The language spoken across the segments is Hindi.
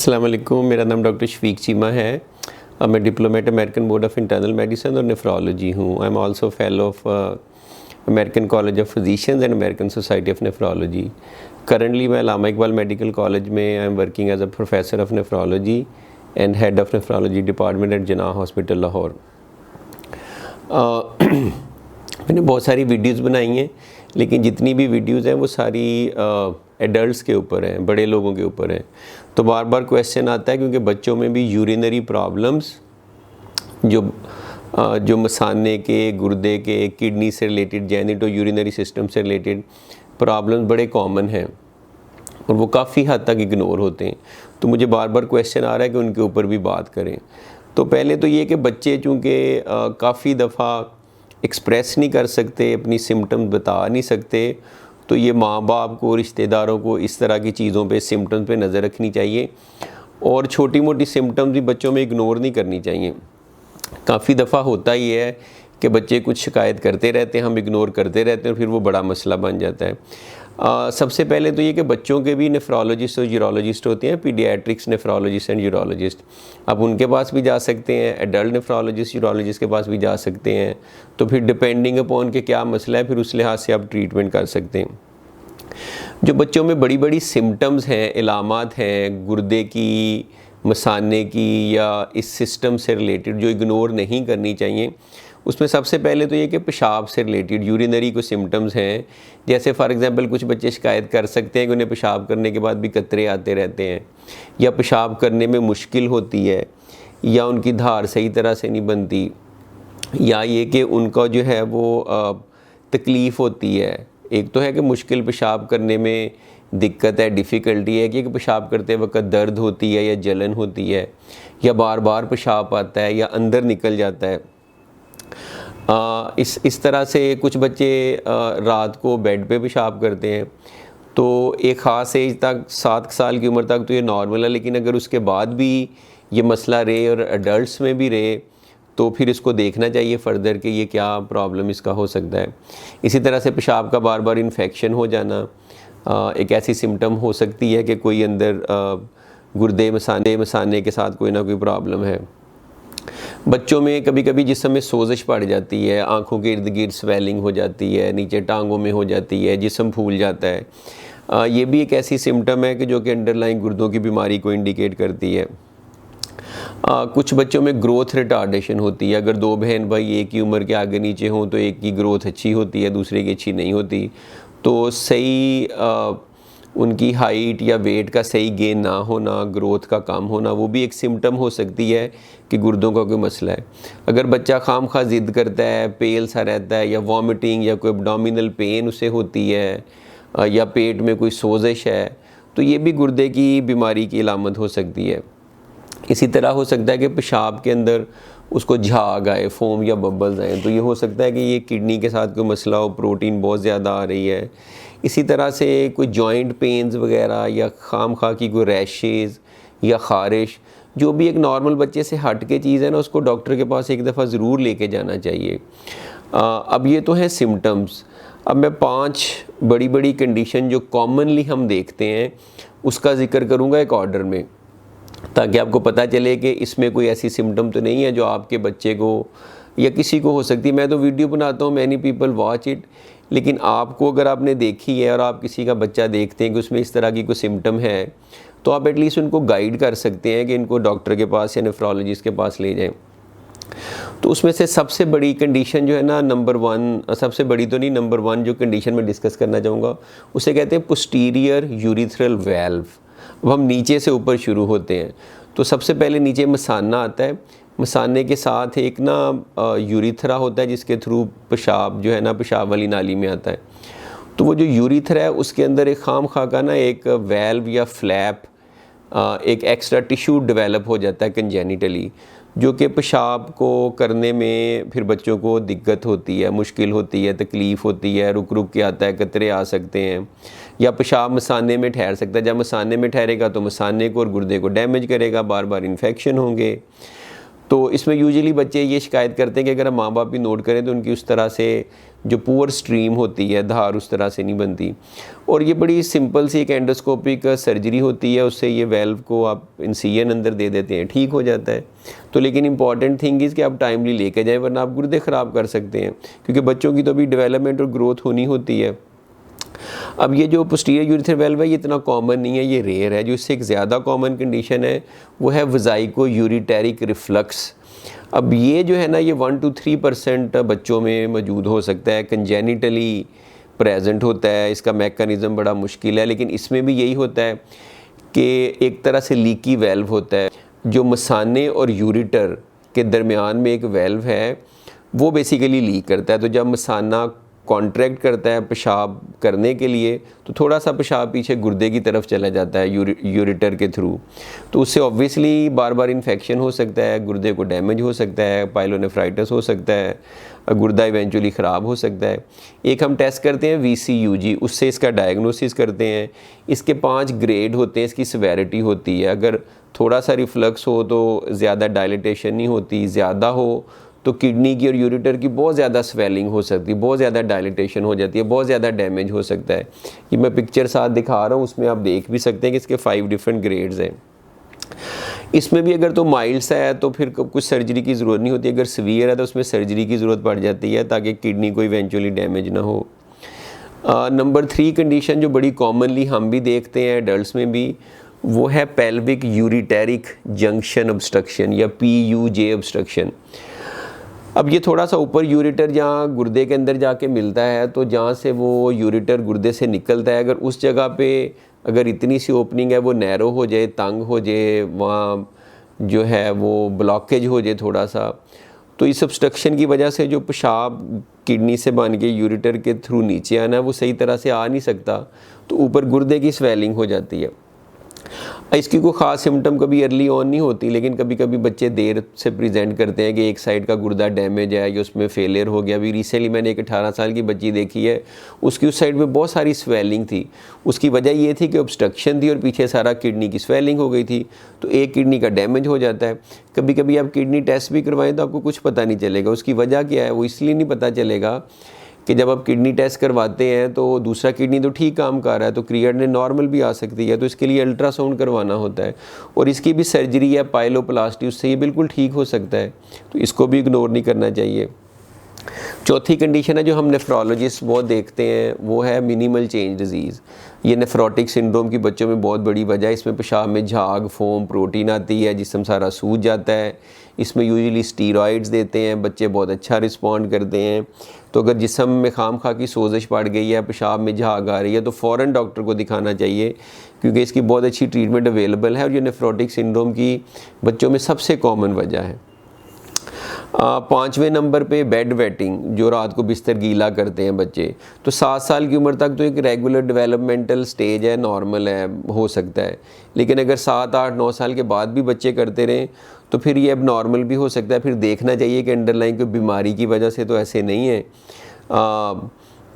अस्सलाम वालेकुम। मेरा नाम डॉक्टर शफीक चीमा है। मैं diplomate American board of internal medicine और नेफ्रोलॉजी हूँ। I am also fellow of American college of physicians and American society of nephrology. Currently मैं अल्लामा इकबाल मेडिकल कॉलेज में I am working as a professor of nephrology and head of nephrology department at Jinnah hospital Lahore. मैंने बहुत सारी वीडियोज़ बनाई हैं, लेकिन जितनी भी वीडियोज़ हैं वो सारी एडल्ट्स के ऊपर हैं, बड़े लोगों के ऊपर हैं। तो बार बार क्वेश्चन आता है क्योंकि बच्चों में भी यूरिनरी प्रॉब्लम्स जो मसाने के, गुर्दे के, किडनी से रिलेटेड, जेनिटो यूरिनरी सिस्टम से रिलेटेड प्रॉब्लम्स बड़े कॉमन हैं और वो काफ़ी हद तक इग्नोर होते हैं। तो मुझे बार बार क्वेश्चन आ रहा है कि उनके ऊपर भी बात करें। तो पहले तो ये कि बच्चे चूँकि काफ़ी दफ़ा एक्सप्रेस नहीं कर सकते, अपनी सिम्टम्स बता नहीं सकते, तो ये माँ बाप को, रिश्तेदारों को इस तरह की चीज़ों पे, सिम्टम्स पे नज़र रखनी चाहिए और छोटी मोटी सिम्टम्स भी बच्चों में इग्नोर नहीं करनी चाहिए। काफ़ी दफ़ा होता ही है कि बच्चे कुछ शिकायत करते रहते हैं, हम इग्नोर करते रहते हैं और फिर वो बड़ा मसला बन जाता है। सबसे पहले तो ये कि बच्चों के भी नेफ्रोलॉजिस्ट और यूरोलॉजिस्ट होते हैं, पीडियाट्रिक्स नेफ्रोलॉजिस्ट एंड यूरोलॉजिस्ट। आप उनके पास भी जा सकते हैं, एडल्ट नेफ्रोलॉजिस्ट यूरोलॉजिस्ट के पास भी जा सकते हैं। तो फिर डिपेंडिंग अपॉन के क्या मसला है, फिर उस लिहाज से आप ट्रीटमेंट कर सकते हैं। जो बच्चों में बड़ी बड़ी सिम्टम्स हैं, इलामात हैं गुर्दे की, मसाने की या इस सिस्टम से रिलेटेड, जो इग्नोर नहीं करनी चाहिए, उसमें सबसे पहले तो ये कि पेशाब से रिलेटेड यूरिनरी को सिम्टम्स हैं। जैसे फॉर एग्जांपल कुछ बच्चे शिकायत कर सकते हैं कि उन्हें पेशाब करने के बाद भी कतरे आते रहते हैं, या पेशाब करने में मुश्किल होती है, या उनकी धार सही तरह से नहीं बनती, या ये कि उनका जो है वो तकलीफ़ होती है। एक तो है कि मुश्किल पेशाब करने में दिक्कत है, डिफ़िकल्टी है कि पेशाब करते वक्त दर्द होती है या जलन होती है, या बार बार पेशाब आता है या अंदर निकल जाता है। इस तरह से कुछ बच्चे रात को बेड पे पेशाब करते हैं, तो एक ख़ास एज तक, 7 साल की उम्र तक तो ये नॉर्मल है, लेकिन अगर उसके बाद भी ये मसला रहे और एडल्ट्स में भी रहे तो फिर इसको देखना चाहिए फ़र्दर कि ये क्या प्रॉब्लम इसका हो सकता है। इसी तरह से पेशाब का बार बार इन्फेक्शन हो जाना एक ऐसी सिम्टम हो सकती है कि कोई अंदर गुर्दे मसाने के साथ कोई ना कोई प्रॉब्लम है। बच्चों में कभी कभी जिस्म में सोजिश पड़ जाती है, आँखों के इर्द गिर्द स्वेलिंग हो जाती है, नीचे टांगों में हो जाती है, जिस्म फूल जाता है। ये भी एक ऐसी सिम्टम है कि जो कि अंडरलाइंग गुर्दों की बीमारी को इंडिकेट करती है। कुछ बच्चों में ग्रोथ रिटार्डेशन होती है। अगर 2 बहन भाई एक ही उम्र के आगे नीचे हों तो एक की ग्रोथ अच्छी होती है, दूसरे की अच्छी नहीं होती। तो सही उनकी हाइट या वेट का सही गेन ना होना, ग्रोथ का कम होना, वो भी एक सिम्टम हो सकती है कि गुर्दों का कोई मसला है। अगर बच्चा खामखा ज़िद करता है, पेल सा रहता है, या वॉमिटिंग या कोई एब्डोमिनल पेन उसे होती है, या पेट में कोई सोजिश है, तो ये भी गुर्दे की बीमारी की अलामत हो सकती है। इसी तरह हो सकता है कि पेशाब के अंदर उसको झाग आए, फोम या बबल्स आए, तो ये हो सकता है कि ये किडनी के साथ कोई मसला हो, प्रोटीन बहुत ज़्यादा आ रही है। इसी तरह से कोई जॉइंट पेन्स वगैरह, या खामखा की कोई रैशेज़ या ख़ारिश, जो भी एक नॉर्मल बच्चे से हट के चीज़ है ना, उसको डॉक्टर के पास एक दफ़ा ज़रूर लेके जाना चाहिए। अब ये तो हैं सिम्टम्स। अब मैं 5 बड़ी बड़ी कंडीशन जो कॉमनली हम देखते हैं उसका ज़िक्र करूँगा एक ऑर्डर में, ताकि आपको पता चले कि इसमें कोई ऐसी सिम्टम तो नहीं है जो आपके बच्चे को या किसी को हो सकती है। मैं तो वीडियो बनाता हूँ, मैनी पीपल वॉच इट, लेकिन आपको अगर आपने देखी है और आप किसी का बच्चा देखते हैं कि उसमें इस तरह की कोई सिम्टम है, तो आप एटलीस्ट उनको गाइड कर सकते हैं कि इनको डॉक्टर के पास या नेफ्रोलॉजिस्ट के पास ले जाएं। तो उसमें से सबसे बड़ी कंडीशन जो है ना, नंबर 1, सबसे बड़ी तो नहीं, नंबर 1 जो कंडीशन मैं डिस्कस करना चाहूँगा उसे कहते हैं पोस्टीरियर यूरिथ्रल वाल्व। अब हम नीचे से ऊपर शुरू होते हैं। तो सबसे पहले नीचे मसाना आता है। मसाने के साथ एक ना यूरिथ्रा होता है जिसके थ्रू पेशाब जो है ना, पेशाब वाली नाली में आता है। तो वो जो यूरिथ्रा है उसके अंदर एक खामखा का ना एक वाल्व या फ्लैप, एक एक्स्ट्रा टिश्यू डेवलप हो जाता है कंजेनिटली, जो कि पेशाब को करने में फिर बच्चों को दिक्कत होती है, मुश्किल होती है, तकलीफ़ होती है, रुक रुक के आता है, कतरे आ सकते हैं, या पेशाब मसाने में ठहर सकता है। जब मसाने में ठहरेगा तो मसाने को और गुर्दे को डैमेज करेगा, बार बार इन्फेक्शन होंगे। तो इसमें यूजुअली बच्चे ये शिकायत करते हैं कि अगर हम माँ बाप भी नोट करें तो उनकी उस तरह से जो पुअर स्ट्रीम होती है, धार उस तरह से नहीं बनती। और ये बड़ी सिंपल सी एक एंडोस्कोपिक सर्जरी होती है, उससे ये वेल्व को आप इंसिजन अंदर दे देते हैं, ठीक हो जाता है। तो लेकिन इंपॉर्टेंट थिंग इज़ कि आप टाइमली लेके जाएं, वरना आप गुर्दे ख़राब कर सकते हैं, क्योंकि बच्चों की तो अभी डेवलपमेंट और ग्रोथ होनी होती है। अब ये जो पोस्टीरियर यूरिथ्रल वेल्व है ये इतना कॉमन नहीं है, ये रेयर है। जो इससे एक ज़्यादा कॉमन कंडीशन है वो है वज़ाइको यूरिटेरिक रिफ्लक्स। अब ये जो है ना, ये 1 to 3% बच्चों में मौजूद हो सकता है, कंजेनिटली प्रेजेंट होता है। इसका मैकेनिज़्म बड़ा मुश्किल है, लेकिन इसमें भी यही होता है कि एक तरह से लीकी वेल्व होता है। जो मसाने और यूरिटर के दरमियान में एक वेल्व है वो बेसिकली लीक करता है। तो जब मसाना कॉन्ट्रैक्ट करता है पेशाब करने के लिए, तो थोड़ा सा पेशाब पीछे गुर्दे की तरफ चला जाता है यूरिटर के थ्रू। तो उससे ऑब्वियसली बार बार इन्फेक्शन हो सकता है, गुर्दे को डैमेज हो सकता है, पाइलोनेफ्राइटिस हो सकता है, गुर्दा इवेंचुअली ख़राब हो सकता है। एक हम टेस्ट करते हैं VCUG, उससे इसका डायग्नोसिस करते हैं। इसके 5 ग्रेड होते हैं, इसकी सिवेरिटी होती है। अगर थोड़ा सा रिफ्लक्स हो तो ज़्यादा डायलिटेशन नहीं होती, ज़्यादा हो तो किडनी की और यूरिटर की बहुत ज़्यादा स्वेलिंग हो सकती है, बहुत ज़्यादा डायलिटेशन हो जाती है, बहुत ज़्यादा डैमेज हो सकता है। ये मैं पिक्चर साथ दिखा रहा हूँ, उसमें आप देख भी सकते हैं कि इसके 5 डिफरेंट ग्रेड्स हैं। इसमें भी अगर तो माइल्ड सा है तो फिर कुछ सर्जरी की ज़रूरत नहीं होती, अगर सीवियर है तो उसमें सर्जरी की ज़रूरत पड़ जाती है ताकि किडनी को इवेंचुअली डैमेज ना हो। नंबर 3 कंडीशन जो बड़ी कॉमनली हम भी देखते हैं एडल्ट्स में भी, वो है पेल्विक यूरिटेरिक जंक्शन ऑब्स्ट्रक्शन या PUJ ऑब्स्ट्रक्शन। अब ये थोड़ा सा ऊपर यूरिटर जहाँ गुर्दे के अंदर जाके मिलता है, तो जहाँ से वो यूरिटर गुर्दे से निकलता है, अगर उस जगह पे अगर इतनी सी ओपनिंग है वो नैरो हो जाए, तंग हो जाए, वहाँ जो है वो ब्लॉकेज हो जाए थोड़ा सा, तो इस ऑब्स्ट्रक्शन की वजह से जो पेशाब किडनी से बन के यूरिटर के थ्रू नीचे आना है वो सही तरह से आ नहीं सकता, तो ऊपर गुर्दे की स्वेलिंग हो जाती है। इसकी कोई ख़ास सिम्टम कभी अर्ली ऑन नहीं होती, लेकिन कभी कभी बच्चे देर से प्रेजेंट करते हैं कि एक साइड का गुर्दा डैमेज है या उसमें फेलियर हो गया। अभी रिसेंटली मैंने एक 18 साल की बच्ची देखी है, उसकी उस साइड पे बहुत सारी स्वेलिंग थी। उसकी वजह ये थी कि ऑब्स्ट्रक्शन थी और पीछे सारा किडनी की स्वेलिंग हो गई थी, तो एक किडनी का डैमेज हो जाता है। कभी कभी आप किडनी टेस्ट भी करवाएं तो आपको कुछ पता नहीं चलेगा। उसकी वजह क्या है वो इसलिए नहीं पता चलेगा कि जब आप किडनी टेस्ट करवाते हैं तो दूसरा किडनी तो ठीक काम कर रहा है, तो क्रिएटिनिन नॉर्मल भी आ सकती है, तो इसके लिए अल्ट्रासाउंड करवाना होता है और इसकी भी सर्जरी है पाइलोप्लास्टी, उससे ये बिल्कुल ठीक हो सकता है, तो इसको भी इग्नोर नहीं करना चाहिए। चौथी कंडीशन है जो हम नेफ्रोलॉजिस्ट बहुत देखते हैं, वो है मिनिमल चेंज डिजीज़। ये नेफ्रोटिक सिंड्रोम की बच्चों में बहुत बड़ी वजह है। इसमें पेशाब में झाग, फोम, प्रोटीन आती है, जिस्म सारा सूज जाता है। इसमें यूजुअली स्टीरॉइड्स देते हैं, बच्चे बहुत अच्छा रिस्पॉन्ड करते हैं। तो अगर जिस्म में खाम खा की सोजिश पड़ गई है, पेशाब में झाग आ रही है, तो फ़ौरन डॉक्टर को दिखाना चाहिए, क्योंकि इसकी बहुत अच्छी ट्रीटमेंट अवेलेबल है और ये नेफ्रोटिक सिंड्रोम की बच्चों में सबसे कॉमन वजह है। 5वें नंबर पे बेड वेटिंग, जो रात को बिस्तर गीला करते हैं बच्चे। तो 7 साल की उम्र तक तो एक रेगुलर डेवलपमेंटल स्टेज है, नॉर्मल है, हो सकता है। लेकिन अगर 7, 8, 9 साल के बाद भी बच्चे करते रहें तो फिर ये अब नॉर्मल भी हो सकता है। फिर देखना चाहिए कि अंडरलाइन कोई बीमारी की वजह से तो ऐसे नहीं है।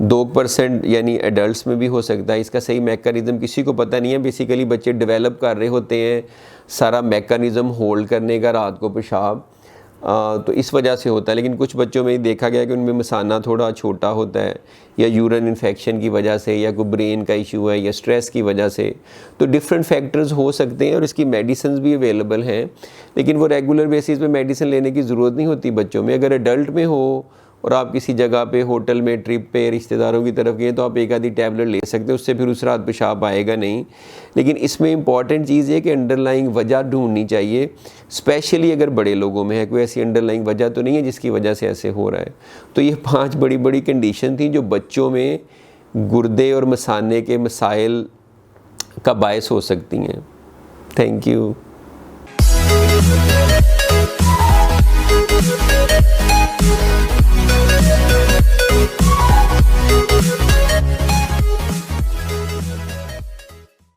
2% यानी एडल्ट्स में भी हो सकता है। इसका सही मैकेनिज़्म किसी को पता नहीं है। बेसिकली बच्चे डेवलप कर रहे होते हैं सारा मैकेनिज़्म होल्ड करने का रात को पेशाब, तो इस वजह से होता है। लेकिन कुछ बच्चों में देखा गया कि उनमें मसाना थोड़ा छोटा होता है, या यूरिन इन्फेक्शन की वजह से, या कोई ब्रेन का इशू है, या स्ट्रेस की वजह से। तो डिफरेंट फैक्टर्स हो सकते हैं और इसकी मेडिसिन भी अवेलेबल हैं, लेकिन वो रेगुलर बेसिस पे मेडिसिन लेने की ज़रूरत नहीं होती बच्चों में। अगर एडल्ट में हो और आप किसी जगह पे, होटल में, ट्रिप पे, रिश्तेदारों की तरफ गए, तो आप एक आधी टैबलेट ले सकते हैं, उससे फिर उस रात पेशाब आएगा नहीं। लेकिन इसमें इंपॉर्टेंट चीज़ है कि अंडरलाइंग वजह ढूंढनी चाहिए, स्पेशली अगर बड़े लोगों में है। कोई ऐसी अंडरलाइंग वजह तो नहीं है जिसकी वजह से ऐसे हो रहा है। तो ये 5 बड़ी बड़ी कंडीशन थी जो बच्चों में गुर्दे और मसाने के मसाइल का बायस हो सकती हैं। Thank you. We'll be right back.